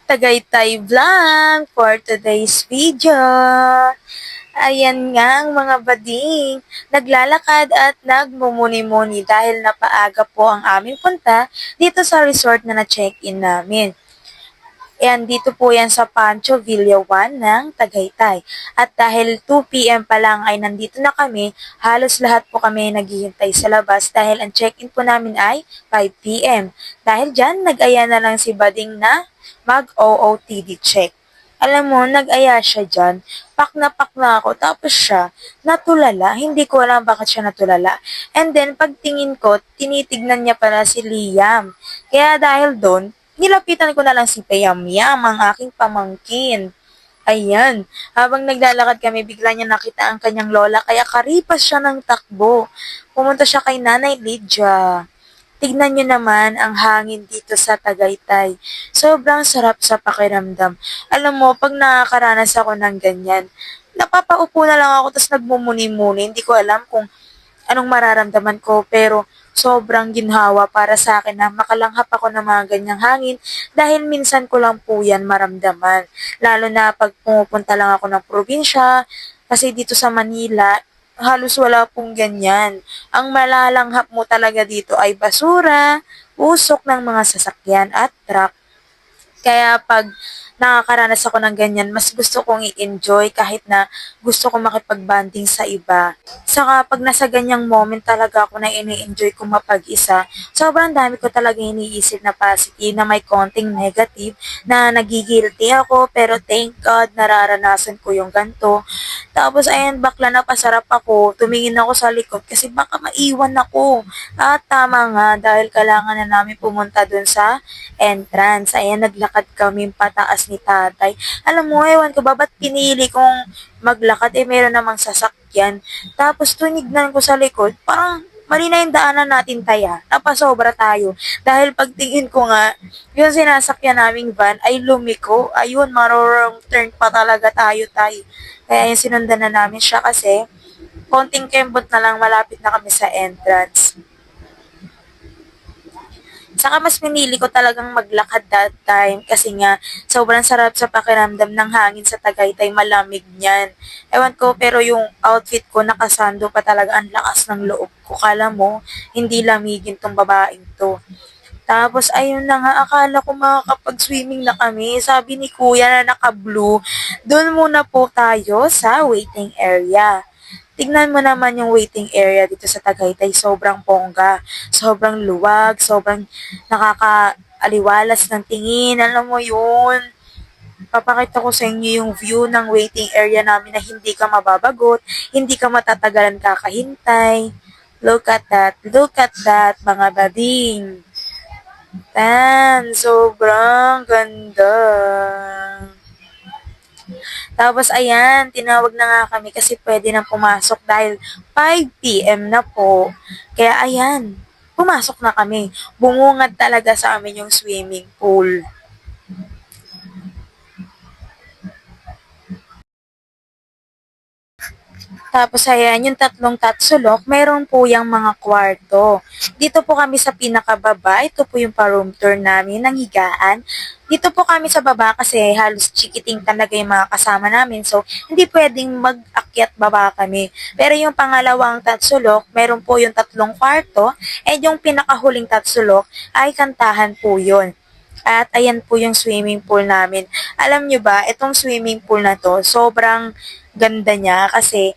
Tagaytay Vlog for today's video. Ayan nga ang mga bading, naglalakad at nagmumuni-muni dahil napaaga po ang aming punta dito sa resort na na-check-in namin. Yan, dito po yan sa Pancho Villa 1 ng Tagaytay. At dahil 2 p.m. pa lang ay nandito na kami, halos lahat po kami naghihintay sa labas dahil ang check-in po namin ay 5 p.m. Dahil dyan, nag-aya na lang si Bading na mag-OOTD check. Alam mo, nag-aya siya dyan. Pak na ako. Tapos siya, natulala. Hindi ko alam bakit siya natulala. And then, pagtingin ko, tinitignan niya pala si Liam. Kaya dahil doon, nilapitan ko na lang si Payamyam, ang aking pamangkin. Ayan, habang naglalakad kami, bigla niya nakita ang kanyang lola, kaya karipas siya ng takbo. Pumunta siya kay Nanay Lydia. Tignan niyo naman ang hangin dito sa Tagaytay. Sobrang sarap sa pakiramdam. Alam mo, pag nakakaranas ako ng ganyan, napapaupo na lang ako tapos nagmumuni-muni. Hindi ko alam kung anong mararamdaman ko, pero sobrang ginhawa para sa akin na makalanghap ako ng mga ganyang hangin dahil minsan ko lang po yan maramdaman. Lalo na pag pumupunta lang ako ng probinsya, kasi dito sa Manila, halos wala pong ganyan. Ang malalanghap mo talaga dito ay basura, usok ng mga sasakyan at truck. Kaya pag nakakaranas ako ng ganyan, mas gusto kong i-enjoy kahit na gusto kong makipag-bonding sa iba. Saka pag nasa ganyang moment talaga ako na ini-enjoy kong mapag-isa, sobrang dami ko talaga iniisip na positive na may konting negative na nagigilty ako, pero thank God nararanasan ko yung ganito. Tapos ayan, bakla na pasarap ako, tumingin ako sa likod kasi baka maiwan ako. At tama nga, dahil kailangan na namin pumunta dun sa entrance. Ayan, naglakad kami pataas ni tatay. Alam mo, ewan ko ba, ba't pinili kong maglakad? Meron namang sasakyan. Tapos tunignan ko sa likod, parang mali na yung daanan natin taya. Napasobra tayo. Dahil pagtingin ko nga, yung sinasakyan naming van ay lumiko. Ayun, marorong turn pa talaga tayo tayo. Kaya yung sinundan na namin siya kasi konting kembot na lang malapit na kami sa entrance. Saka mas pinili ko talagang maglakad that time kasi nga sobrang sarap sa pakiramdam ng hangin sa Tagaytay, malamig niyan. Ewan ko, pero yung outfit ko nakasando pa talaga, ang lakas ng loob ko. Kala mo, hindi lamigin tong babaeng to. Tapos ayun na nga, akala ko makakapag-swimming na kami. Sabi ni kuya na naka-blue, doon muna po tayo sa waiting area. Tignan mo naman yung waiting area dito sa Tagaytay, sobrang bongga, sobrang luwag, sobrang nakakaaliwalas ng tingin, alam mo yun. Papakita ko sa inyo yung view ng waiting area namin na hindi ka mababagot, hindi ka matatagalan kakahintay. Look at that, mga bading. Sobrang ganda. Tapos ayan, tinawag na nga kami kasi pwede nang pumasok dahil 5 p.m. na po. Kaya ayan, pumasok na kami. Bungungad talaga sa amin yung swimming pool. Tapos ayan, yung tatlong tatsulok, mayroon po yung mga kwarto. Dito po kami sa pinakababa, ito po yung pa-room tour namin ng higaan. Dito po kami sa baba kasi halos chikiting talaga yung mga kasama namin. So, hindi pwedeng mag-akyat baba kami. Pero yung pangalawang tatsulok, meron po yung tatlong kwarto. And yung pinakahuling tatsulok ay kantahan po yun. At ayan po yung swimming pool namin. Alam nyo ba, itong swimming pool na to, sobrang ganda niya kasi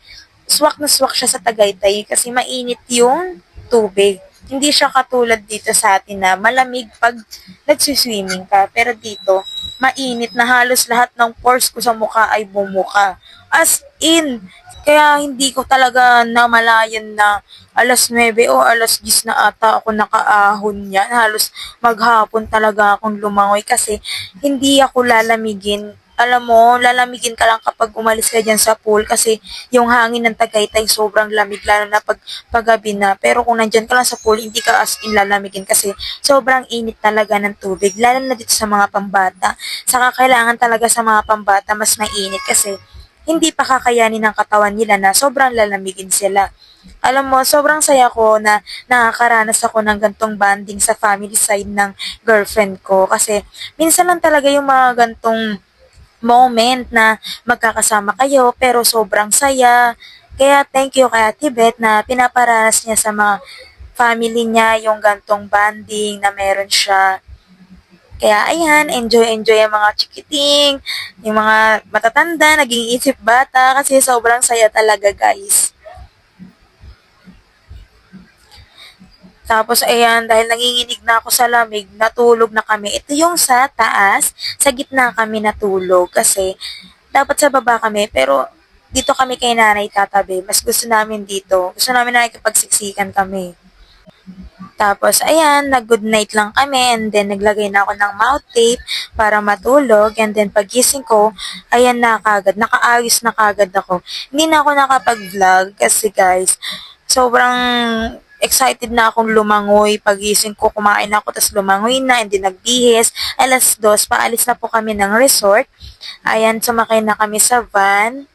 swak na swak siya sa Tagaytay kasi mainit yung tubig. Hindi siya katulad dito sa atin na malamig pag nagsiswimming ka. Pero dito, mainit na halos lahat ng pores ko sa mukha ay bumuka. As in, kaya hindi ko talaga namalayan na alas 9 o alas 10 na ata ako nakaahon yan. Halos maghapon talaga akong lumangoy kasi hindi ako lalamigin. Alam mo, lalamigin ka lang kapag umalis ka dyan sa pool kasi yung hangin ng Tagaytay sobrang lamig lalo na pag paggabi na. Pero kung nandyan ka lang sa pool, hindi ka as in lalamigin kasi sobrang init talaga ng tubig. Lalo na dito sa mga pambata. Saka kailangan talaga sa mga pambata mas mainit kasi hindi pa kakayanin ng katawan nila na sobrang lalamigin sila. Alam mo, sobrang saya ko na nakakaranas ako ng gantong bonding sa family side ng girlfriend ko kasi minsan lang talaga yung mga gantong moment na magkakasama kayo pero sobrang saya. Kaya thank you kay Ate Beth na pinaparanas niya sa mga family niya yung gantong bonding na meron siya. Kaya ayan, enjoy ang mga chikiting, yung mga matatanda, naging isip bata kasi sobrang saya talaga guys. Tapos ayan, dahil nanginginig na ako sa lamig, natulog na kami. Ito yung sa taas, sa gitna kami natulog kasi dapat sa baba kami, pero dito kami kay nanay tatabi. Mas gusto namin dito. Gusto namin na nakikipagsiksikan kami. Tapos, ayan, nag-good night lang kami and then naglagay na ako ng mouth tape para matulog and then pagising ko, ayan na kagad, nakaayos na kagad ako. Hindi na ako nakapag-vlog kasi guys, sobrang excited na akong lumangoy. Pagising ko, kumain ako, tapos lumangoy na, and then nagbihis. 2:00, paalis na po kami ng resort. Ayan, sumakay na kami sa van.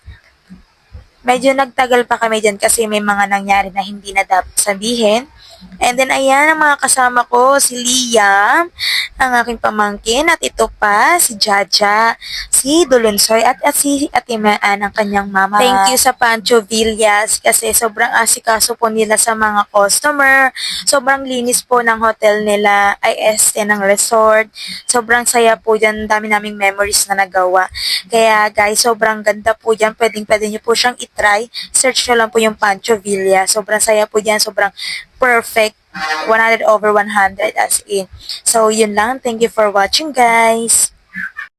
Medyo nagtagal pa kami dyan kasi may mga nangyari na hindi na dapat sabihin. And then, ayan, ang mga kasama ko, si Liam, ang aking pamangkin, at ito pa, si Jaja, si Dulunsoy, at si Ate Maan, ang kanyang mama. Thank you sa Pancho Villas kasi sobrang asikaso po nila sa mga customer. Sobrang linis po ng hotel nila, IST ng resort. Sobrang saya po dyan, dami naming memories na nagawa. Kaya guys, sobrang ganda po dyan. Pwede nyo po siyang itry. Search nyo lang po yung Pancho Villa. Sobrang saya po dyan. Sobrang perfect. 100 over 100 as in. So, yun lang. Thank you for watching guys.